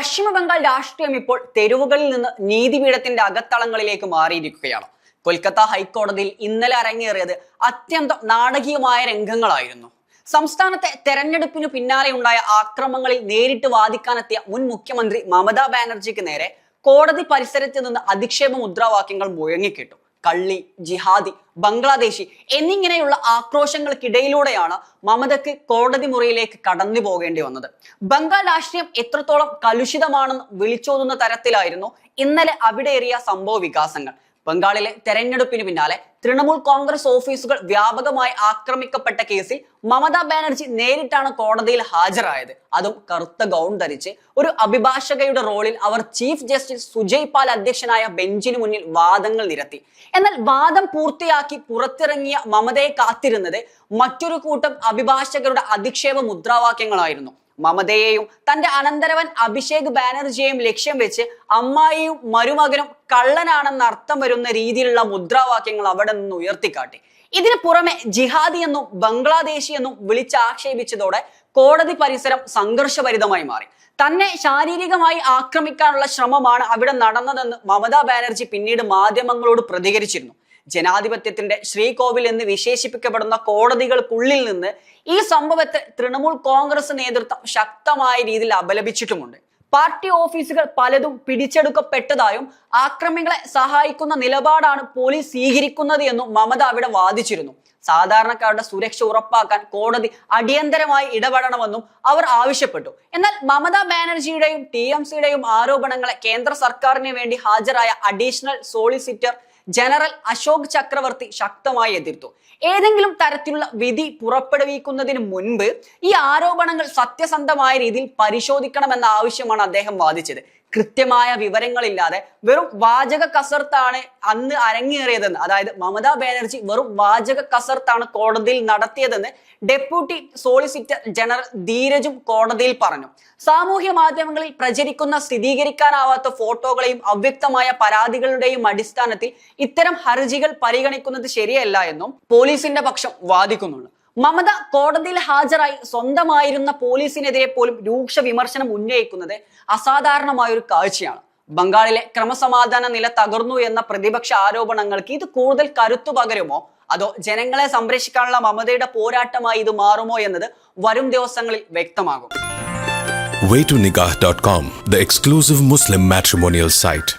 പശ്ചിമ ബംഗാൾ രാഷ്ട്രീയം ഇപ്പോൾ തെരുവുകളിൽ നിന്ന് നീതിപീഠത്തിന്റെ അകത്തളങ്ങളിലേക്ക് മാറിയിരിക്കുകയാണ്. കൊൽക്കത്ത ഹൈക്കോടതിയിൽ ഇന്നലെ അരങ്ങേറിയത് അത്യന്തം നാടകീയമായ രംഗങ്ങളായിരുന്നു. സംസ്ഥാനത്തെ തെരഞ്ഞെടുപ്പിന് പിന്നാലെ ഉണ്ടായ ആക്രമണങ്ങളിൽ നേരിട്ട് വാദിക്കാനെത്തിയ മുൻ മുഖ്യമന്ത്രി മമതാ ബാനർജിക്ക് നേരെ കോടതി പരിസരത്ത് നിന്ന് അധിക്ഷേപ മുദ്രാവാക്യങ്ങൾ മുഴങ്ങിക്കേട്ടു. കള്ളി, ജിഹാദി, ബംഗ്ലാദേശി എന്നിങ്ങനെയുള്ള ആക്രോശങ്ങൾക്കിടയിലൂടെയാണ് മമതയ്ക്ക് കോടതി മുറിയിലേക്ക് കടന്നു പോകേണ്ടി വന്നത്. ബംഗാൾ രാഷ്ട്രീയം എത്രത്തോളം കലുഷിതമാണെന്ന് വിളിച്ചോതുന്ന തരത്തിലായിരുന്നു ഇന്നലെ അവിടെ ഏറിയ സംഭവ വികാസങ്ങൾ. ബംഗാളിലെ തെരഞ്ഞെടുപ്പിന് പിന്നാലെ തൃണമൂൽ കോൺഗ്രസ് ഓഫീസുകൾ വ്യാപകമായി ആക്രമിക്കപ്പെട്ട കേസിൽ മമതാ ബാനർജി നേരിട്ടാണ് കോടതിയിൽ ഹാജരായത്. അതും കറുത്ത ഗൗൺ ധരിച്ച് ഒരു അഭിഭാഷകയുടെ റോളിൽ അവർ ചീഫ് ജസ്റ്റിസ് സുജയ് പാൽ അധ്യക്ഷനായ ബെഞ്ചിന് മുന്നിൽ വാദങ്ങൾ നിരത്തി. എന്നാൽ വാദം പൂർത്തിയാക്കി പുറത്തിറങ്ങിയ മമതയെ കാത്തിരുന്നത് മറ്റൊരു കൂട്ടം അഭിഭാഷകരുടെ അധിക്ഷേപ മുദ്രാവാക്യങ്ങളായിരുന്നു. മമതയെയും തന്റെ അനന്തരവൻ അഭിഷേക് ബാനർജിയെയും ലക്ഷ്യം വെച്ച് അമ്മായിയും മരുമകനും കള്ളനാണെന്ന് അർത്ഥം വരുന്ന രീതിയിലുള്ള മുദ്രാവാക്യങ്ങൾ അവിടെ നിന്ന് ഉയർത്തിക്കാട്ടി. ഇതിനു പുറമെ ജിഹാദി എന്നും ബംഗ്ലാദേശി എന്നും വിളിച്ചാക്ഷേപിച്ചതോടെ കോടതി പരിസരം സംഘർഷഭരിതമായി മാറി. തന്നെ ശാരീരികമായി ആക്രമിക്കാനുള്ള ശ്രമമാണ് അവിടെ നടന്നതെന്ന് മമതാ ബാനർജി പിന്നീട് മാധ്യമങ്ങളോട് പ്രതികരിച്ചിരുന്നു. ജനാധിപത്യത്തിന്റെ ശ്രീകോവിൽ എന്ന് വിശേഷിപ്പിക്കപ്പെടുന്ന കോടതികൾക്കുള്ളിൽ നിന്ന് ഈ സംഭവത്തെ തൃണമൂൽ കോൺഗ്രസ് നേതൃത്വം ശക്തമായ രീതിയിൽ അപലപിച്ചിട്ടുമുണ്ട്. പാർട്ടി ഓഫീസുകൾ പലതും പിടിച്ചെടുക്കപ്പെട്ടതായും ആക്രമികളെ സഹായിക്കുന്ന നിലപാടാണ് പോലീസ് സ്വീകരിക്കുന്നത് എന്നും മമത അവിടെ വാദിച്ചിരുന്നു. സാധാരണക്കാരുടെ സുരക്ഷ ഉറപ്പാക്കാൻ കോടതി അടിയന്തരമായി ഇടപെടണമെന്നും അവർ ആവശ്യപ്പെട്ടു. എന്നാൽ മമതാ ബാനർജിയുടെയും TMCയുടെയും ആരോപണങ്ങളെ കേന്ദ്ര സർക്കാരിന് വേണ്ടി ഹാജരായ അഡീഷണൽ സോളിസിറ്റർ ജനറൽ അശോക് ചക്രവർത്തി ശക്തമായി എതിർത്തു. ഏതെങ്കിലും തരത്തിലുള്ള വിധി പുറപ്പെടുവിക്കുന്നതിന് മുൻപ് ഈ ആരോപണങ്ങൾ സത്യസന്ധമായ രീതിയിൽ പരിശോധിക്കണമെന്ന ആവശ്യമാണ് അദ്ദേഹം വാദിച്ചത്. കൃത്യമായ വിവരങ്ങളില്ലാതെ വെറും വാചക കസർത്താണ് അന്ന് അരങ്ങേറിയതെന്ന്, അതായത് മമതാ ബാനർജി വെറും വാചക കസർത്താണ് കോടതിയിൽ നടത്തിയതെന്ന് ഡെപ്യൂട്ടി സോളിസിറ്റർ ജനറൽ ധീരജും കോടതിയിൽ പറഞ്ഞു. സാമൂഹ്യ മാധ്യമങ്ങളിൽ പ്രചരിക്കുന്ന സ്ഥിരീകരിക്കാനാവാത്ത ഫോട്ടോകളെയും അവ്യക്തമായ പരാതികളുടെയും അടിസ്ഥാനത്തിൽ ഇത്തരം ഹർജികൾ പരിഗണിക്കുന്നത് ശരിയല്ല എന്നും പോലീസിന്റെ പക്ഷം വാദിക്കുന്നുണ്ട്. മമത കോടതിയിൽ ഹാജരായി സ്വന്തമായിരുന്ന പോലീസിനെതിരെ പോലും രൂക്ഷ വിമർശനം ഉന്നയിക്കുന്നത് അസാധാരണമായൊരു കാഴ്ചയാണ്. ബംഗാളിലെ ക്രമസമാധാന നില തകർന്നു എന്ന പ്രതിപക്ഷ ആരോപണങ്ങൾക്ക് ഇത് കൂടുതൽ കരുത്തു പകരുമോ അതോ ജനങ്ങളെ സംരക്ഷിക്കാനുള്ള മമതയുടെ പോരാട്ടമായി ഇത് മാറുമോ എന്നത് വരും ദിവസങ്ങളിൽ വ്യക്തമാകും. Waytonikah.com, the exclusive Muslim matrimonial site.